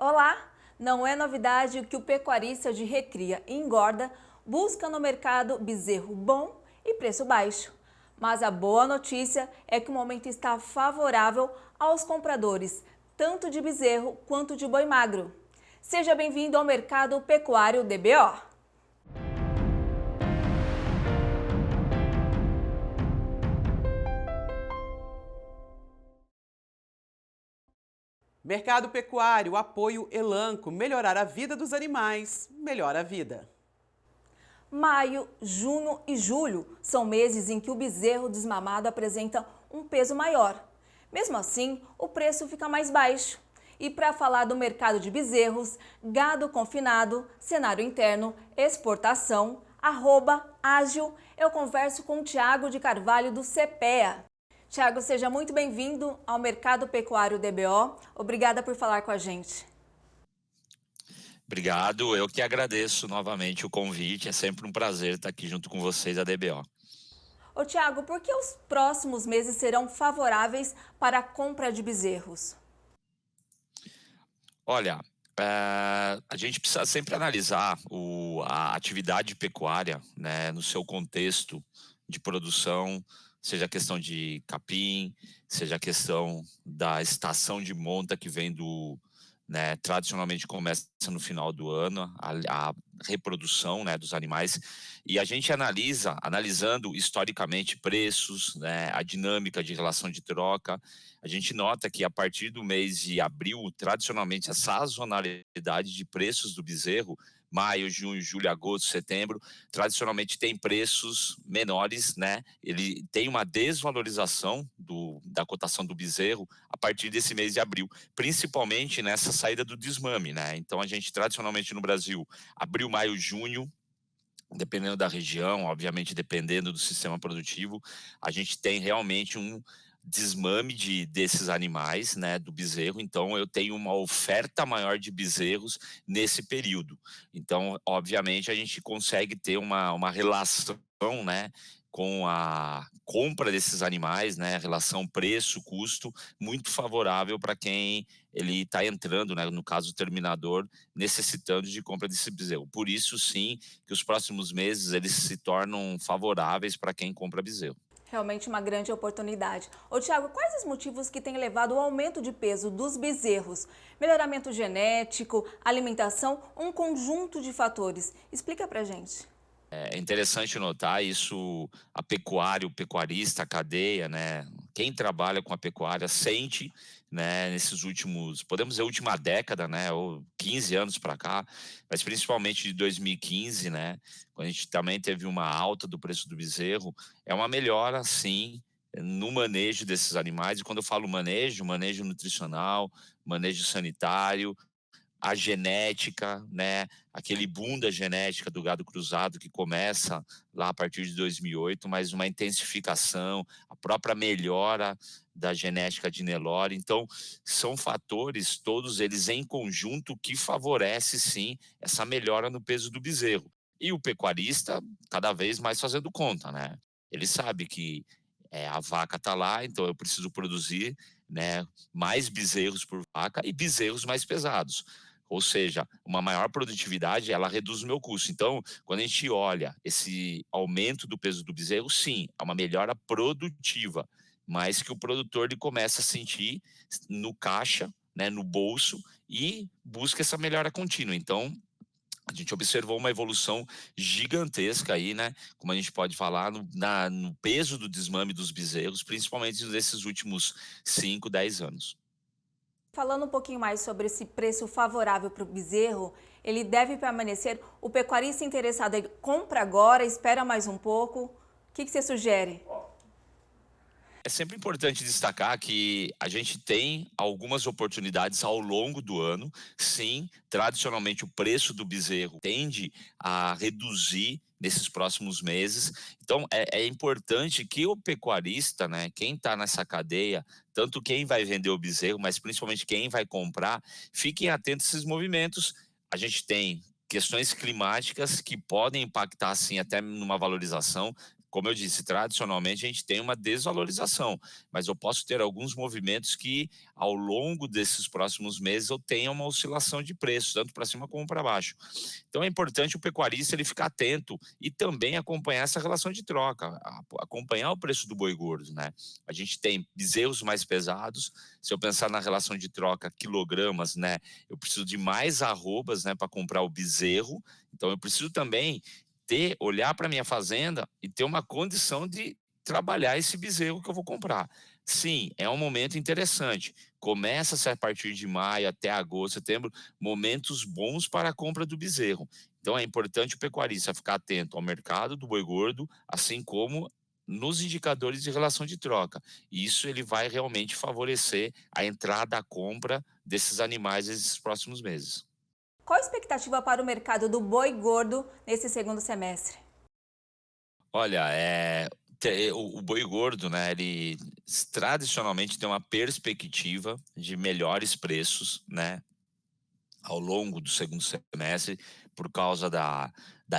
Olá! Não é novidade que o pecuarista de recria e engorda busca no mercado bezerro bom e preço baixo. Mas a boa notícia é que o momento está favorável aos compradores, tanto de bezerro quanto de boi magro. Seja bem-vindo ao Mercado Pecuário DBO. Mercado Pecuário, apoio Elanco, melhorar a vida dos animais, melhora a vida. Maio, junho e julho são meses em que o bezerro desmamado apresenta um peso maior. Mesmo assim, o preço fica mais baixo. E para falar do mercado de bezerros, gado confinado, cenário interno, exportação, ágil, eu converso com o Tiago de Carvalho do CPEA. Tiago, seja muito bem-vindo ao Mercado Pecuário DBO. Obrigada por falar com a gente. Obrigado, eu que agradeço novamente o convite, é sempre um prazer estar aqui junto com vocês, a DBO. Ô Tiago, por que os próximos meses serão favoráveis para a compra de bezerros? Olha, a gente precisa sempre analisar a atividade pecuária, né, no seu contexto de produção, seja a questão de capim, seja a questão da estação de monta que vem né, tradicionalmente começa no final do ano, a reprodução, né, dos animais, e a gente analisando historicamente preços, né, a dinâmica de relação de troca, a gente nota que a partir do mês de abril, tradicionalmente a sazonalidade de preços do bezerro, maio, junho, julho, agosto, setembro, tradicionalmente tem preços menores, né? Ele tem uma desvalorização da cotação do bezerro a partir desse mês de abril, principalmente nessa saída do desmame, né? Então a gente tradicionalmente no Brasil, abril, maio, junho, dependendo da região, obviamente dependendo do sistema produtivo, a gente tem realmente um desmame desses animais, né, do bezerro. Então eu tenho uma oferta maior de bezerros nesse período. Então, obviamente, a gente consegue ter uma relação, né, com a compra desses animais, né, relação preço-custo, muito favorável para quem ele está entrando, né, no caso o terminador, necessitando de compra desse bezerro. Por isso, sim, que os próximos meses eles se tornam favoráveis para quem compra bezerro. Realmente uma grande oportunidade. Ô Tiago, quais os motivos que têm levado ao aumento de peso dos bezerros? Melhoramento genético, alimentação, um conjunto de fatores. Explica pra gente. É interessante notar isso, a pecuária, o pecuarista, a cadeia, né? Quem trabalha com a pecuária sente, né, nesses últimos, podemos dizer, última década, né, ou 15 anos para cá, mas principalmente de 2015, né, quando a gente também teve uma alta do preço do bezerro, é uma melhora, sim, no manejo desses animais. E quando eu falo manejo nutricional, manejo sanitário, a genética, né, aquele boom da genética do gado cruzado que começa lá a partir de 2008, mas uma intensificação, a própria melhora da genética de Nelore. Então, são fatores, todos eles em conjunto, que favorece sim essa melhora no peso do bezerro. E o pecuarista cada vez mais fazendo conta, né? Ele sabe que a vaca está lá, então eu preciso produzir, né, mais bezerros por vaca e bezerros mais pesados. Ou seja, uma maior produtividade, ela reduz o meu custo. Então, quando a gente olha esse aumento do peso do bezerro, sim, é uma melhora produtiva, mas que o produtor ele começa a sentir no caixa, né, no bolso, e busca essa melhora contínua. Então, a gente observou uma evolução gigantesca aí, né? Como a gente pode falar, no peso do desmame dos bezerros, principalmente nesses últimos 5, 10 anos. Falando um pouquinho mais sobre esse preço favorável para o bezerro, ele deve permanecer. O pecuarista interessado, ele compra agora, espera mais um pouco. O que você sugere? É sempre importante destacar que a gente tem algumas oportunidades ao longo do ano. Sim, tradicionalmente o preço do bezerro tende a reduzir nesses próximos meses. Então é importante que o pecuarista, né, quem está nessa cadeia, tanto quem vai vender o bezerro, mas principalmente quem vai comprar, fiquem atentos a esses movimentos. A gente tem questões climáticas que podem impactar, sim, até numa valorização, como eu disse, tradicionalmente a gente tem uma desvalorização, mas eu posso ter alguns movimentos que ao longo desses próximos meses eu tenha uma oscilação de preços, tanto para cima como para baixo. Então é importante o pecuarista ele ficar atento e também acompanhar essa relação de troca, acompanhar o preço do boi gordo, né? A gente tem bezerros mais pesados. Se eu pensar na relação de troca quilogramas, né, eu preciso de mais arrobas, né, para comprar o bezerro. Então eu preciso também olhar para minha fazenda e ter uma condição de trabalhar esse bezerro que eu vou comprar. Sim, é um momento interessante. Começa-se a partir de maio até agosto, setembro, momentos bons para a compra do bezerro. Então é importante o pecuarista ficar atento ao mercado do boi gordo, assim como nos indicadores de relação de troca. E isso ele vai realmente favorecer a entrada, a compra desses animais nesses próximos meses. Qual a expectativa para o mercado do boi gordo nesse segundo semestre? Olha, o boi gordo, né, ele tradicionalmente tem uma perspectiva de melhores preços, né, ao longo do segundo semestre, por causa da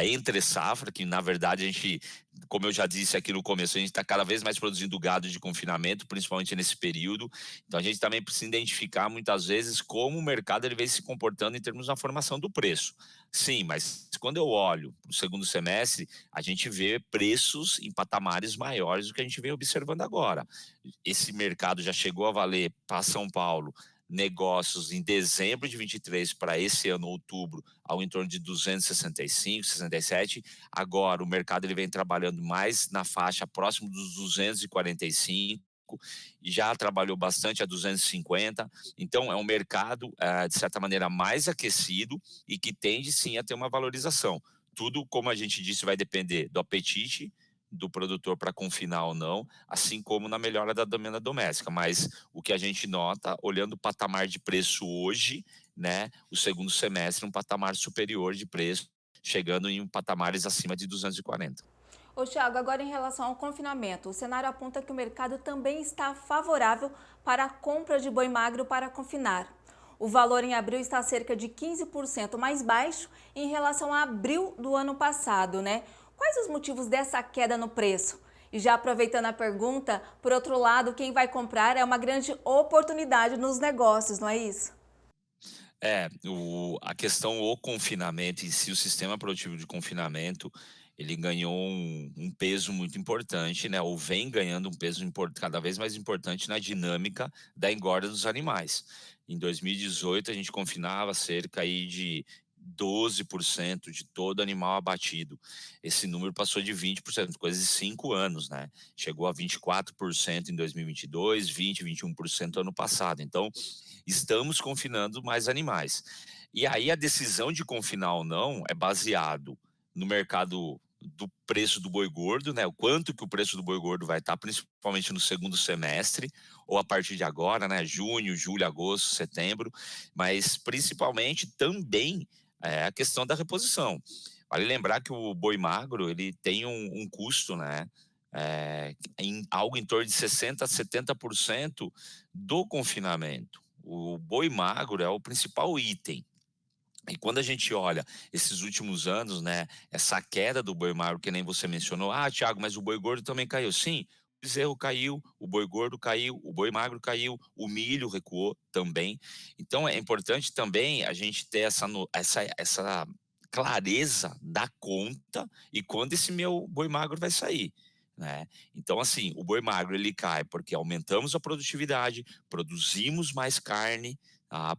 entre safra, que na verdade a gente, como eu já disse aqui no começo, a gente está cada vez mais produzindo gado de confinamento, principalmente nesse período. Então a gente também precisa identificar muitas vezes como o mercado ele vem se comportando em termos da formação do preço. Sim, mas quando eu olho para o segundo semestre, a gente vê preços em patamares maiores do que a gente vem observando agora. Esse mercado já chegou a valer para São Paulo negócios em dezembro de 23 para esse ano, outubro, ao em torno de 265, 67. Agora, o mercado ele vem trabalhando mais na faixa próximo dos 245 e já trabalhou bastante a 250. Então, é um mercado, de certa maneira, mais aquecido e que tende, sim, a ter uma valorização. Tudo, como a gente disse, vai depender do apetite do produtor para confinar ou não, assim como na melhora da demanda doméstica. Mas o que a gente nota, olhando o patamar de preço hoje, né, o segundo semestre, um patamar superior de preço, chegando em patamares acima de 240. Ô Thiago, agora em relação ao confinamento, o cenário aponta que o mercado também está favorável para a compra de boi magro para confinar. O valor em abril está cerca de 15% mais baixo em relação a abril do ano passado, né? Quais os motivos dessa queda no preço? E já aproveitando a pergunta, por outro lado, quem vai comprar é uma grande oportunidade nos negócios, não é isso? A questão o confinamento em si, o sistema produtivo de confinamento, ele ganhou um peso muito importante, né? Ou vem ganhando um peso cada vez mais importante na dinâmica da engorda dos animais. Em 2018, a gente confinava cerca aí de 12% de todo animal abatido. Esse número passou de 20%, coisa de 5 anos, né? Chegou a 24% em 2022, 20, 21% ano passado. Então, estamos confinando mais animais. E aí a decisão de confinar ou não é baseado no mercado do preço do boi gordo, né? O quanto que o preço do boi gordo vai estar, principalmente no segundo semestre, ou a partir de agora, né? Junho, julho, agosto, setembro, mas principalmente também a questão da reposição. Vale lembrar que o boi magro ele tem um custo, né? Em algo em torno de 60 a 70% do confinamento. O boi magro é o principal item. E quando a gente olha esses últimos anos, né, essa queda do boi magro, que nem você mencionou, Thiago, mas o boi gordo também caiu. Sim, o bezerro caiu, o boi gordo caiu, o boi magro caiu, o milho recuou também. Então é importante também a gente ter essa clareza da conta e quando esse meu boi magro vai sair. Né? Então, assim, o boi magro ele cai porque aumentamos a produtividade, produzimos mais carne,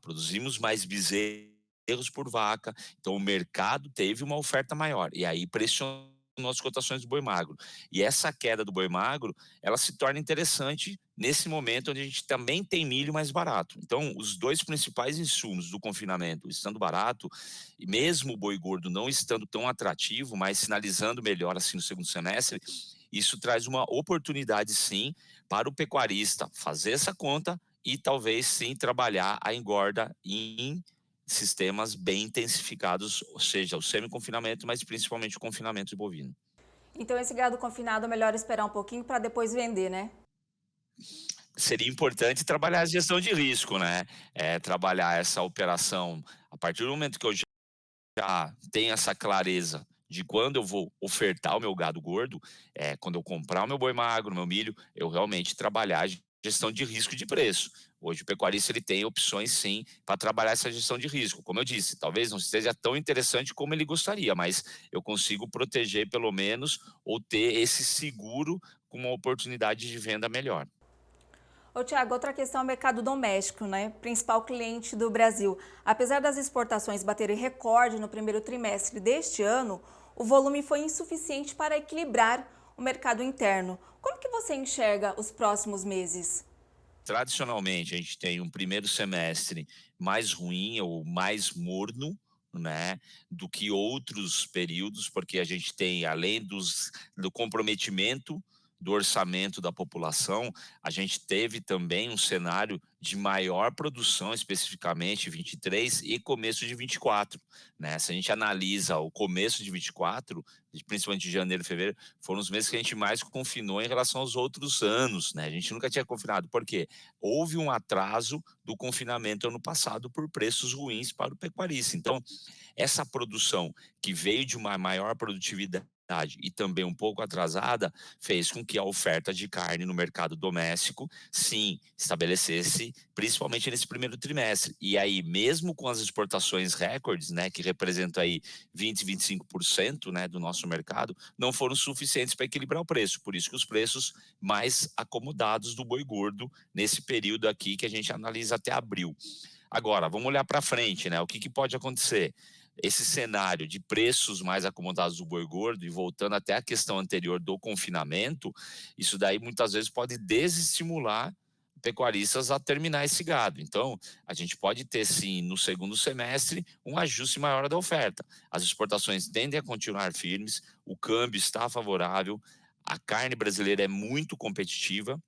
produzimos mais bezerros por vaca, então o mercado teve uma oferta maior e aí pressionou as cotações do boi magro. E essa queda do boi magro, ela se torna interessante nesse momento onde a gente também tem milho mais barato. Então, os dois principais insumos do confinamento estando barato, e mesmo o boi gordo não estando tão atrativo, mas sinalizando melhor assim no segundo semestre, isso traz uma oportunidade sim para o pecuarista fazer essa conta e talvez sim trabalhar a engorda em sistemas bem intensificados, ou seja, o semi-confinamento, mas principalmente o confinamento de bovino. Então esse gado confinado é melhor esperar um pouquinho para depois vender, né? Seria importante trabalhar a gestão de risco, né? Trabalhar essa operação a partir do momento que eu já tenho essa clareza de quando eu vou ofertar o meu gado gordo, quando eu comprar o meu boi magro, o meu milho, eu realmente trabalhar a gestão de risco de preço. Hoje o pecuarista ele tem opções sim para trabalhar essa gestão de risco. Como eu disse, talvez não esteja tão interessante como ele gostaria, mas eu consigo proteger pelo menos ou ter esse seguro com uma oportunidade de venda melhor. Ô, Tiago, outra questão é o mercado doméstico, né? Principal cliente do Brasil. Apesar das exportações baterem recorde no primeiro trimestre deste ano, o volume foi insuficiente para equilibrar o mercado interno. Como que você enxerga os próximos meses? Tradicionalmente, a gente tem um primeiro semestre mais ruim ou mais morno, né, do que outros períodos, porque a gente tem, além do comprometimento do orçamento da população, a gente teve também um cenário de maior produção, especificamente 23 e começo de 24, né? Se a gente analisa o começo de 24, principalmente de janeiro e fevereiro, foram os meses que a gente mais confinou em relação aos outros anos, né? A gente nunca tinha confinado. Por quê? Houve um atraso do confinamento ano passado por preços ruins para o pecuarista. Então, essa produção que veio de uma maior produtividade e também um pouco atrasada, fez com que a oferta de carne no mercado doméstico, sim, estabelecesse, principalmente nesse primeiro trimestre. E aí, mesmo com as exportações recordes, né, que representam aí 20, 25%, né, do nosso mercado, não foram suficientes para equilibrar o preço. Por isso que os preços mais acomodados do boi gordo nesse período aqui que a gente analisa até abril. Agora, vamos olhar para frente, né? O que pode acontecer? Esse cenário de preços mais acomodados do boi gordo, e voltando até a questão anterior do confinamento, isso daí muitas vezes pode desestimular pecuaristas a terminar esse gado. Então, a gente pode ter sim no segundo semestre um ajuste maior da oferta. As exportações tendem a continuar firmes, o câmbio está favorável, a carne brasileira é muito competitiva,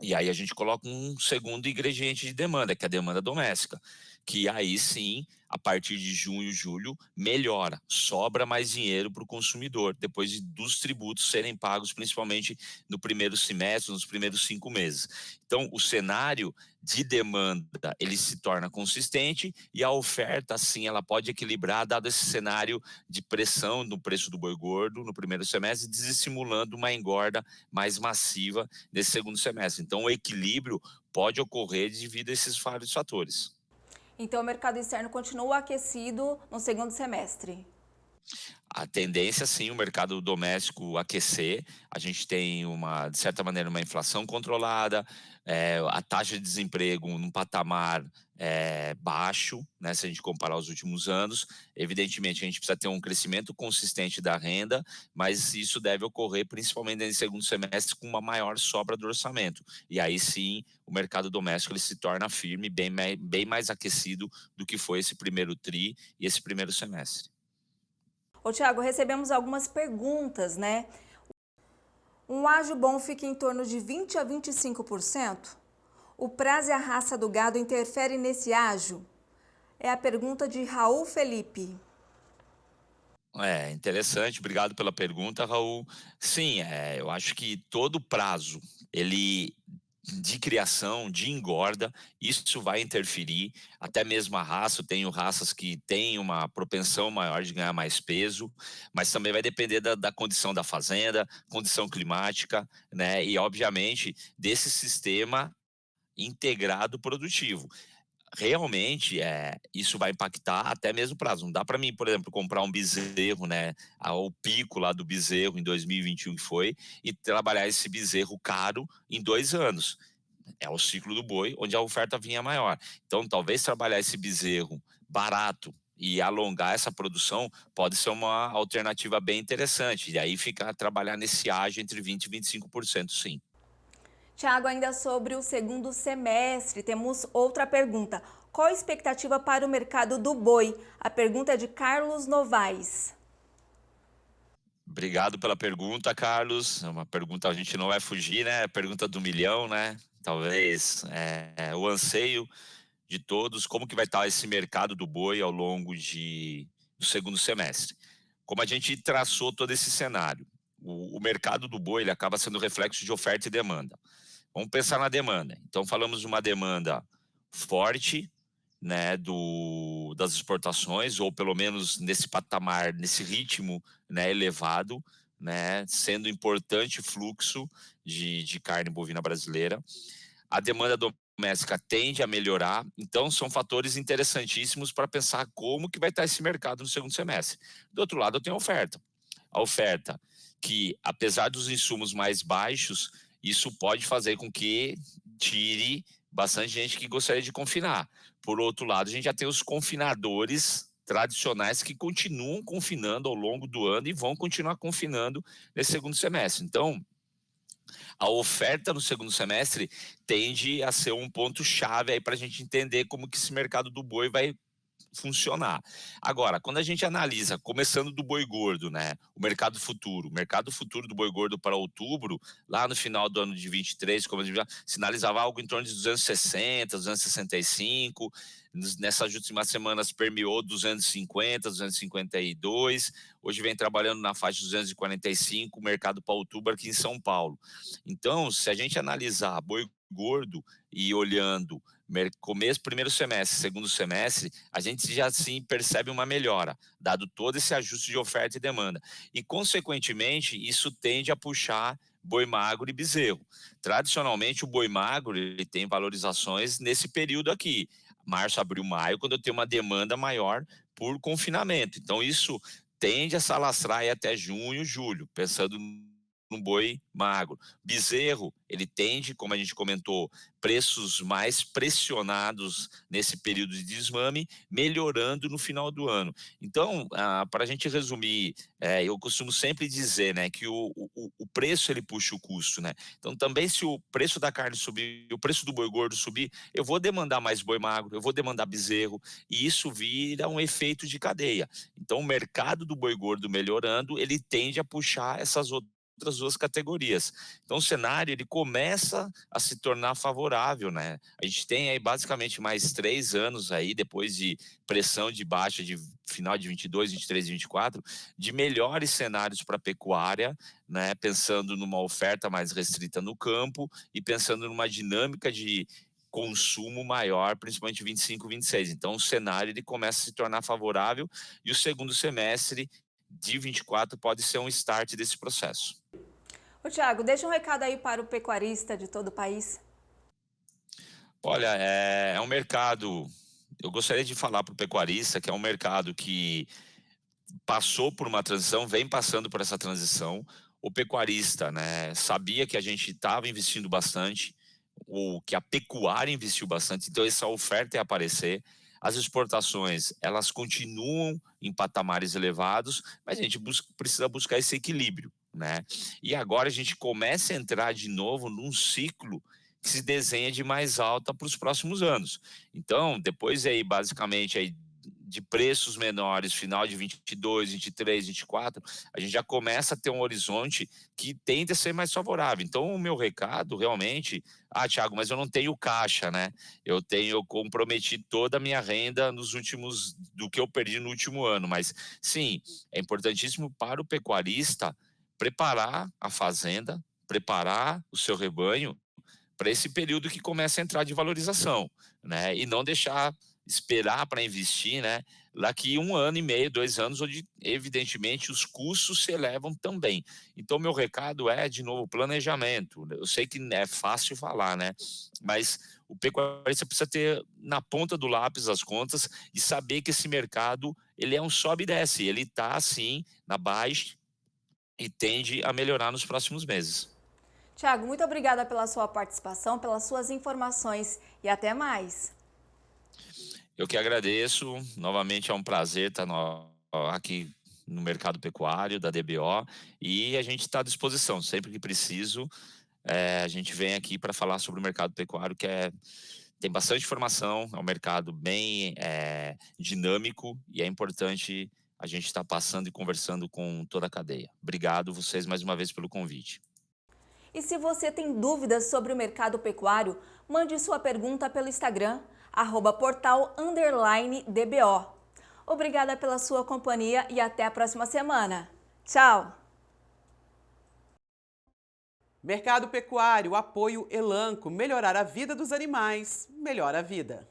e aí a gente coloca um segundo ingrediente de demanda, que é a demanda doméstica, que aí sim, a partir de junho, julho, melhora, sobra mais dinheiro para o consumidor, depois dos tributos serem pagos, principalmente no primeiro semestre, nos primeiros 5 meses. Então, o cenário de demanda, ele se torna consistente e a oferta, sim, ela pode equilibrar, dado esse cenário de pressão no preço do boi gordo no primeiro semestre, desestimulando uma engorda mais massiva nesse segundo semestre. Então, o equilíbrio pode ocorrer devido a esses vários fatores. Então, o mercado externo continua aquecido no segundo semestre. A tendência, sim, o mercado doméstico aquecer. A gente tem de certa maneira, uma inflação controlada, a taxa de desemprego num patamar baixo, né, se a gente comparar os últimos anos. Evidentemente, a gente precisa ter um crescimento consistente da renda, mas isso deve ocorrer principalmente nesse segundo semestre com uma maior sobra do orçamento. E aí sim, o mercado doméstico ele se torna firme, bem mais aquecido do que foi esse primeiro tri e esse primeiro semestre. Ô, Tiago, recebemos algumas perguntas, né? Um ágio bom fica em torno de 20 a 25%? O prazo e a raça do gado interferem nesse ágio? É a pergunta de Raul Felipe. É interessante, obrigado pela pergunta, Raul. Sim, eu acho que todo prazo, ele de criação, de engorda, isso vai interferir, até mesmo a raça, eu tenho raças que têm uma propensão maior de ganhar mais peso, mas também vai depender da condição da fazenda, condição climática, né, e obviamente desse sistema integrado produtivo. Realmente, isso vai impactar até mesmo o prazo. Não dá para mim, por exemplo, comprar um bezerro, né, ao pico lá do bezerro em 2021 que foi, e trabalhar esse bezerro caro em 2 anos. É o ciclo do boi, onde a oferta vinha maior. Então, talvez trabalhar esse bezerro barato e alongar essa produção pode ser uma alternativa bem interessante. E aí ficar trabalhar nesse ágio entre 20 e 25%, sim. Tiago, ainda sobre o segundo semestre, temos outra pergunta. Qual a expectativa para o mercado do boi? A pergunta é de Carlos Novaes. Obrigado pela pergunta, Carlos. É uma pergunta, a gente não vai fugir, né? Pergunta do milhão, né? Talvez o anseio de todos, como que vai estar esse mercado do boi ao longo do segundo semestre. Como a gente traçou todo esse cenário, o mercado do boi ele acaba sendo reflexo de oferta e demanda. Vamos pensar na demanda. Então, falamos de uma demanda forte, né, das exportações, ou pelo menos nesse patamar, nesse ritmo, né, elevado, né, sendo importante fluxo de carne bovina brasileira. A demanda doméstica tende a melhorar, então são fatores interessantíssimos para pensar como que vai estar esse mercado no segundo semestre. Do outro lado, eu tenho a oferta. A oferta que, apesar dos insumos mais baixos, isso pode fazer com que tire bastante gente que gostaria de confinar. Por outro lado, a gente já tem os confinadores tradicionais que continuam confinando ao longo do ano e vão continuar confinando nesse segundo semestre. Então, a oferta no segundo semestre tende a ser um ponto-chave aí para a gente entender como que esse mercado do boi vai funcionar. Agora, quando a gente analisa, começando do boi gordo, né, o mercado futuro do boi gordo para outubro, lá no final do ano de 23, como a gente já sinalizava algo em torno de 260, 265, nessas últimas semanas permeou 250, 252, hoje vem trabalhando na faixa de 245, o mercado para outubro aqui em São Paulo. Então, se a gente analisar boi gordo e olhando começo, primeiro semestre, segundo semestre, a gente já sim percebe uma melhora, dado todo esse ajuste de oferta e demanda. E, consequentemente, isso tende a puxar boi magro e bezerro. Tradicionalmente, o boi magro ele tem valorizações nesse período aqui, março, abril, maio, quando eu tenho uma demanda maior por confinamento. Então, isso tende a se alastrar aí até junho, julho, pensando no boi magro. Bezerro, ele tende, como a gente comentou, preços mais pressionados nesse período de desmame, melhorando no final do ano. Então, para a gente resumir, eu costumo sempre dizer, né, que o preço ele puxa o custo, né? Então, também se o preço da carne subir, o preço do boi gordo subir, eu vou demandar mais boi magro, eu vou demandar bezerro, e isso vira um efeito de cadeia. Então, o mercado do boi gordo melhorando, ele tende a puxar essas outras duas categorias. Então o cenário ele começa a se tornar favorável, né? A gente tem aí basicamente mais 3 anos aí, depois de pressão de baixa de final de 22, 23 e 24, de melhores cenários para a pecuária, né? Pensando numa oferta mais restrita no campo e pensando numa dinâmica de consumo maior, principalmente 25, 26. Então o cenário ele começa a se tornar favorável e o segundo semestre de 24 pode ser um start desse processo. Ô, Tiago, deixa um recado aí para o pecuarista de todo o país. Olha, é um mercado, eu gostaria de falar para o pecuarista que é um mercado que passou por uma transição, vem passando por essa transição. O pecuarista, né, sabia que a gente estava investindo bastante, ou que a pecuária investiu bastante, então essa oferta ia aparecer. As exportações, elas continuam em patamares elevados, mas a gente precisa buscar esse equilíbrio, né? E agora a gente começa a entrar de novo num ciclo que se desenha de mais alta para os próximos anos. Então, depois aí, basicamente, aí, de preços menores, final de 22, 23, 24, a gente já começa a ter um horizonte que tende a ser mais favorável. Então, o meu recado realmente, Thiago, mas eu não tenho caixa, né? Eu comprometi toda a minha renda do que eu perdi no último ano. Mas, sim, é importantíssimo para o pecuarista preparar a fazenda, preparar o seu rebanho para esse período que começa a entrar de valorização, né? E não deixar esperar para investir, né? Daqui 1 ano e meio, 2 anos, onde evidentemente os custos se elevam também. Então, meu recado é, de novo, planejamento. Eu sei que é fácil falar, né? Mas o pecuarista precisa ter na ponta do lápis as contas e saber que esse mercado ele é um sobe e desce. Ele está, assim, na baixa e tende a melhorar nos próximos meses. Tiago, muito obrigada pela sua participação, pelas suas informações e até mais. Eu que agradeço. Novamente é um prazer estar aqui no mercado pecuário da DBO e a gente está à disposição. Sempre que preciso, a gente vem aqui para falar sobre o mercado pecuário, que tem bastante informação, é um mercado bem dinâmico e é importante a gente estar passando e conversando com toda a cadeia. Obrigado vocês mais uma vez pelo convite. E se você tem dúvidas sobre o mercado pecuário, mande sua pergunta pelo Instagram, @portal_DBO. Obrigada pela sua companhia e até a próxima semana. Tchau! Mercado Pecuário, apoio Elanco, melhorar a vida dos animais, melhora a vida.